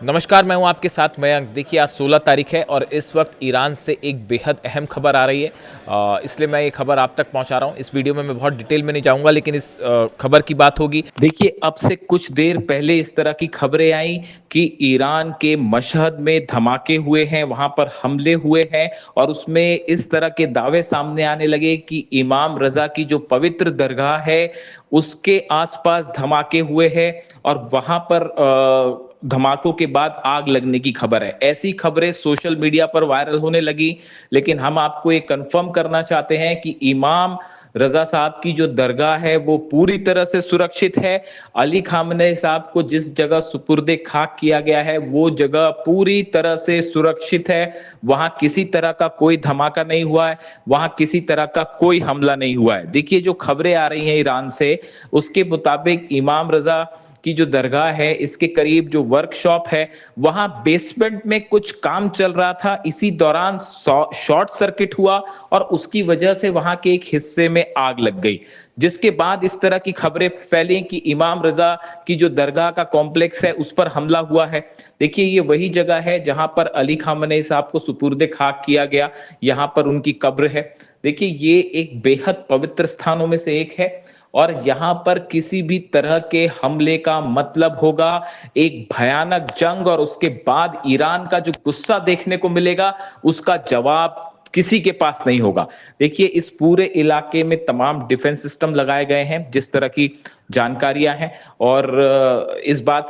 नमस्कार, मैं हूं आपके साथ मयंक। देखिए, आज 16 तारीख है और इस वक्त ईरान से एक बेहद अहम खबर आ रही है। इसलिए मैं ये खबर आप तक पहुंचा रहा हूं। इस वीडियो में मैं बहुत डिटेल में नहीं जाऊंगा, लेकिन इस खबर की बात होगी। देखिए, अब से कुछ देर पहले इस तरह की खबरें आई कि ईरान के मशहद में धमाके हुए हैं, वहां पर हमले हुए हैं और उसमें इस तरह के दावे सामने आने लगे कि इमाम रजा की जो पवित्र दरगाह है उसके आसपास धमाके हुए हैं और वहां पर धमाकों के बाद आग लगने की खबर है। ऐसी खबरें सोशल मीडिया पर वायरल होने लगी, लेकिन हम आपको ये कंफर्म करना चाहते हैं कि इमाम रजा साहब की जो दरगाह है वो पूरी तरह से सुरक्षित है। अली खामनेई साहब को जिस जगह सुपुर्दे खाक किया गया है वो जगह पूरी तरह से सुरक्षित है। वहां किसी तरह का कोई धमाका नहीं हुआ है, वहां किसी तरह का कोई हमला नहीं हुआ है। देखिए, जो खबरें आ रही हैं ईरान से, उसके मुताबिक इमाम रजा की जो दरगाह है इसके करीब जो वर्कशॉप है वहां बेसमेंट में कुछ काम चल रहा था। इसी दौरान शॉर्ट सर्किट हुआ और उसकी वजह से वहां के एक हिस्से में आग लग गई, जिसके बाद इस तरह की खबरें फैली कि इमाम रजा की जो दरगाह का कॉम्प्लेक्स है उस पर हमला हुआ है। देखिए, ये वही जगह है जहां पर अली खामनेई साहब को सुपुर्दे खाक किया गया, यहाँ पर उनकी कब्र है। देखिए, ये एक बेहद पवित्र स्थानों में से एक है और यहां पर किसी भी तरह के हमले का मतलब होगा एक भयानक जंग, और उसके बाद ईरान का जो गुस्सा देखने को मिलेगा उसका जवाब किसी के पास नहीं होगा। देखिए, इस पूरे इलाके में तमाम डिफेंस सिस्टम लगाए गए हैं जिस तरह की जानकारियां हैं, और इस बात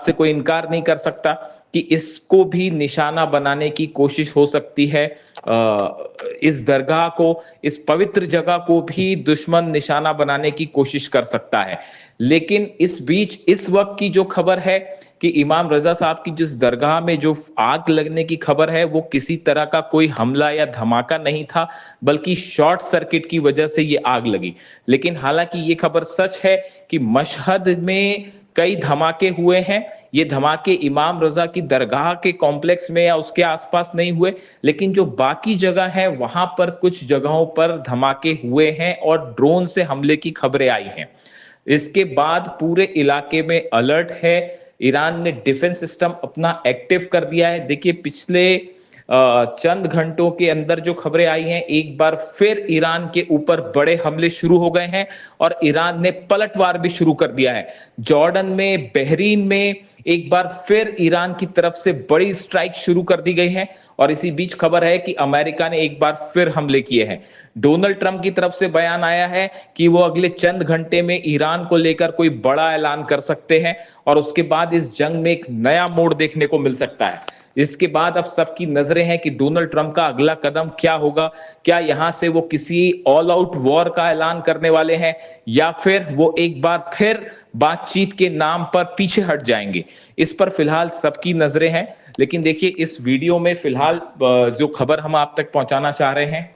से कोई इनकार नहीं कर सकता कि इसको भी निशाना बनाने की कोशिश हो सकती है। इस दरगाह को, इस पवित्र जगह को भी दुश्मन निशाना बनाने की कोशिश कर सकता है। लेकिन इस बीच इस वक्त की जो खबर है कि इमाम रजा साहब की जिस दरगाह में जो आग लगने की खबर है वो किसी तरह का कोई हमला या धमाका नहीं था, बल्कि शॉर्ट सर्किट की वजह से ये आग लगी। लेकिन हालांकि ये खबर सच है कि मशहद में कई धमाके हुए हैं। ये धमाके इमाम रजा की दरगाह के कॉम्प्लेक्स में या उसके आसपास नहीं हुए, लेकिन जो बाकी जगह है वहां पर कुछ जगहों पर धमाके हुए हैं और ड्रोन से हमले की खबरें आई हैं। इसके बाद पूरे इलाके में अलर्ट है। ईरान ने डिफेंस सिस्टम अपना एक्टिव कर दिया है। देखिए, पिछले चंद घंटों के अंदर जो खबरें आई हैं, एक बार फिर ईरान के ऊपर बड़े हमले शुरू हो गए हैं और ईरान ने पलटवार भी शुरू कर दिया है। जॉर्डन में, बहरीन में एक बार फिर ईरान की तरफ से बड़ी स्ट्राइक शुरू कर दी गई है। और इसी बीच खबर है कि अमेरिका ने एक बार फिर हमले किए हैं। डोनाल्ड ट्रंप की तरफ से बयान आया है कि वो अगले चंद घंटे में ईरान को लेकर कोई बड़ा ऐलान कर सकते हैं और उसके बाद इस जंग में एक नया मोड़ देखने को मिल सकता है। इसके बाद अब सबकी नजरें हैं कि डोनाल्ड ट्रंप का अगला कदम क्या होगा। क्या यहां से वो किसी ऑल आउट वॉर का ऐलान करने वाले हैं या फिर वो एक बार फिर बातचीत के नाम पर पीछे हट जाएंगे? इस पर फिलहाल सबकी नजरें हैं। लेकिन देखिए, इस वीडियो में फिलहाल जो खबर हम आप तक पहुंचाना चाह रहे हैं,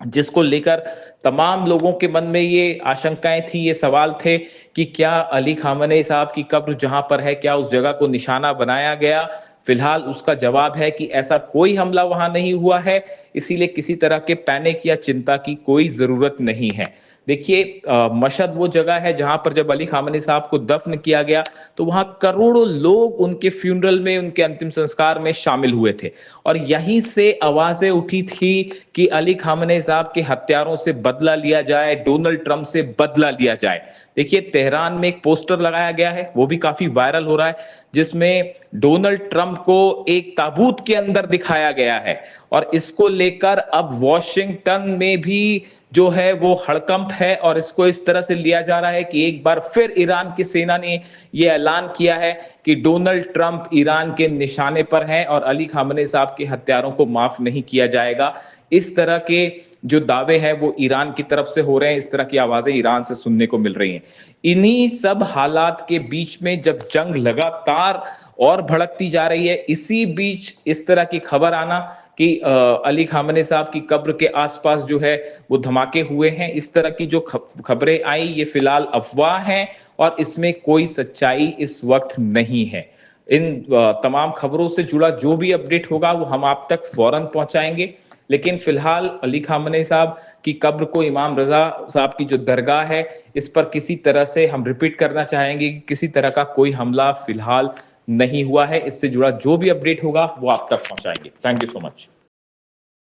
जिसको लेकर तमाम लोगों के मन में ये आशंकाएं थी, ये सवाल थे कि क्या अली खामनेई साहब की कब्र जहां पर है, क्या उस जगह को निशाना बनाया गया? फिलहाल उसका जवाब है कि ऐसा कोई हमला वहां नहीं हुआ है, इसीलिए किसी तरह के पैनिक या चिंता की कोई जरूरत नहीं है। देखिए, मशहद वो जगह है जहां पर जब अली खामनेई साहब को दफन किया गया तो वहां करोड़ों लोग उनके फ्यूनरल में, उनके अंतिम संस्कार में शामिल हुए थे और यहीं से आवाजें उठी थी कि अली खामनेई साहब के हत्यारों से बदला लिया जाए, डोनाल्ड ट्रंप से बदला लिया जाए। देखिए, तेहरान में एक पोस्टर लगाया गया है, वो भी काफी वायरल हो रहा है, जिसमें डोनाल्ड ट्रंप को एक ताबूत के अंदर दिखाया गया है और इसको लेकर अब वॉशिंगटन में भी जो है वो हड़कंप है और इसको इस तरह से लिया जा रहा है कि एक बार फिर ईरान की सेना ने यह ऐलान किया है कि डोनाल्ड ट्रंप ईरान के निशाने पर हैं और अली खामनेई साहब के हत्यारों को माफ नहीं किया जाएगा। इस तरह के जो दावे हैं वो ईरान की तरफ से हो रहे हैं, इस तरह की आवाजें ईरान से सुनने को मिल रही हैं। इन्हीं सब हालात के बीच में जब जंग लगातार और भड़कती जा रही है, इसी बीच इस तरह की खबर आना कि अली खामनेई साहब की कब्र के आसपास जो है वो धमाके हुए हैं, इस तरह की जो खबरें आई, ये फिलहाल अफवाह हैं और इसमें कोई सच्चाई इस वक्त नहीं है। इन तमाम खबरों से जुड़ा जो भी अपडेट होगा वो हम आप तक फौरन पहुंचाएंगे। लेकिन फिलहाल अली खामनेई साहब की कब्र को, इमाम रजा साहब की जो दरगाह है, इस पर किसी तरह से हम रिपीट करना चाहेंगे कि किसी तरह का कोई हमला फिलहाल नहीं हुआ है। इससे जुड़ा जो भी अपडेट होगा वो आप तक पहुंचाएंगे। Thank you so much.